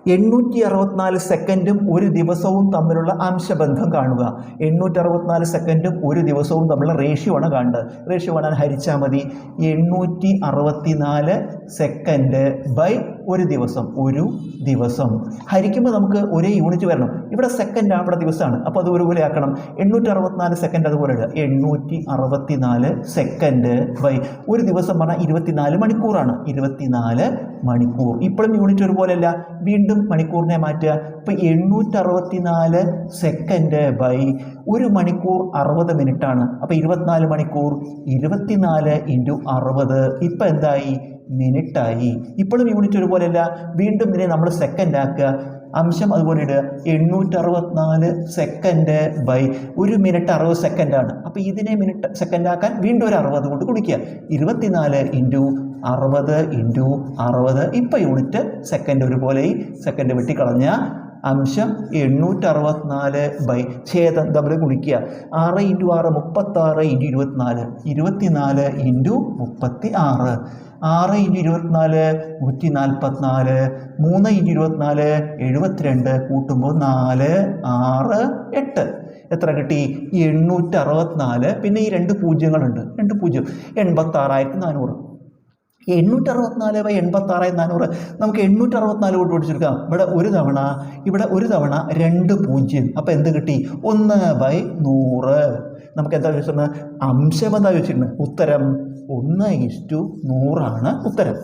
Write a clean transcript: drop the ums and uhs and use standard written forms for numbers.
864 സെക്കൻഡും ഒരു ദിവസവും തമ്മിലുള്ള അംശബന്ധം കാണുക. 864 സെക്കൻഡും ഒരു ദിവസവും തമ്മിലുള്ള റേഷ്യോ ആണ് കാണേണ്ടത്. റേഷ്യോ കാണാൻ ഹരിച്ചാൽ മതി. 864 സെക്കൻഡ് ബൈ ഒരു ദിവസം. ഒരു ദിവസം ഹരിക്കുമ്പോൾ നമുക്ക് ഒരേ യൂണിറ്റ് വരണം. ഇവിടെ സെക്കൻഡ് അവിടെ ദിവസമാണ്, അപ്പോൾ അത് ഒരുപോലെ ആക്കണം. 864 സെക്കൻഡ് അതുപോലെ ഇടുക. 864 സെക്കൻഡ് ബൈ ഒരു ദിവസം പറഞ്ഞാൽ 24 മണിക്കൂറാണ്. 24 മണിക്കൂർ. ഇപ്പോഴും യൂണിറ്റ് ഒരുപോലെയല്ല, വീണ്ടും മണിക്കൂറിനെ മാറ്റുക. ഇപ്പോൾ 864 സെക്കൻഡ് ബൈ ഒരു മണിക്കൂർ 60 മിനിറ്റാണ്. അപ്പോൾ 24 മണിക്കൂർ 24 ഇൻറ്റു 60 ഇപ്പം എന്തായി? മിനിറ്റായി. ഇപ്പോഴും യൂണിറ്റ് ഒരുപോലെയല്ല, വീണ്ടും ഇതിനെ നമ്മൾ സെക്കൻഡ് ആക്കുക. അംശം അതുപോലെ ഇടുക. 864 സെക്കൻഡ് ബൈ ഒരു മിനിറ്റ് 60 സെക്കൻഡാണ്. അപ്പോൾ ഇതിനെ മിനിറ്റ് സെക്കൻഡ് ആക്കാൻ വീണ്ടും ഒരു 60 കൊണ്ട് ഗുണിക്കുക. 24 ഇൻറ്റു 60 ഇൻറ്റു 60 ഇപ്പോൾ യൂണിറ്റ് സെക്കൻഡ് ഒരുപോലെ. സെക്കൻഡ് വെട്ടിക്കളഞ്ഞ അംശം 864 ബൈ ഛേദം തമ്മിൽ ഗുണിക്കുക. 6 into 6 36 into 24 24 into 36. 6 into 24 144. 3 into 24 72. കൂട്ടുമ്പോൾ 4 6 8. എത്ര കിട്ടി? 864. പിന്നെ ഈ 2 പൂജ്യങ്ങളുണ്ട്. 2 പൂജ്യം 86,400. 864 ബൈ 86,400 നമുക്ക് 864 കൊണ്ട് പഠിച്ചെടുക്കാം. ഇവിടെ ഒരു തവണ 2 പൂജ്യം. അപ്പോൾ എന്ത് കിട്ടി? 1/100. നമുക്ക് എന്താ ചോദിച്ചിരുന്നത്? അംശം എന്താ ചോദിച്ചിരുന്നത്? ഉത്തരം 1:100 ഉത്തരം.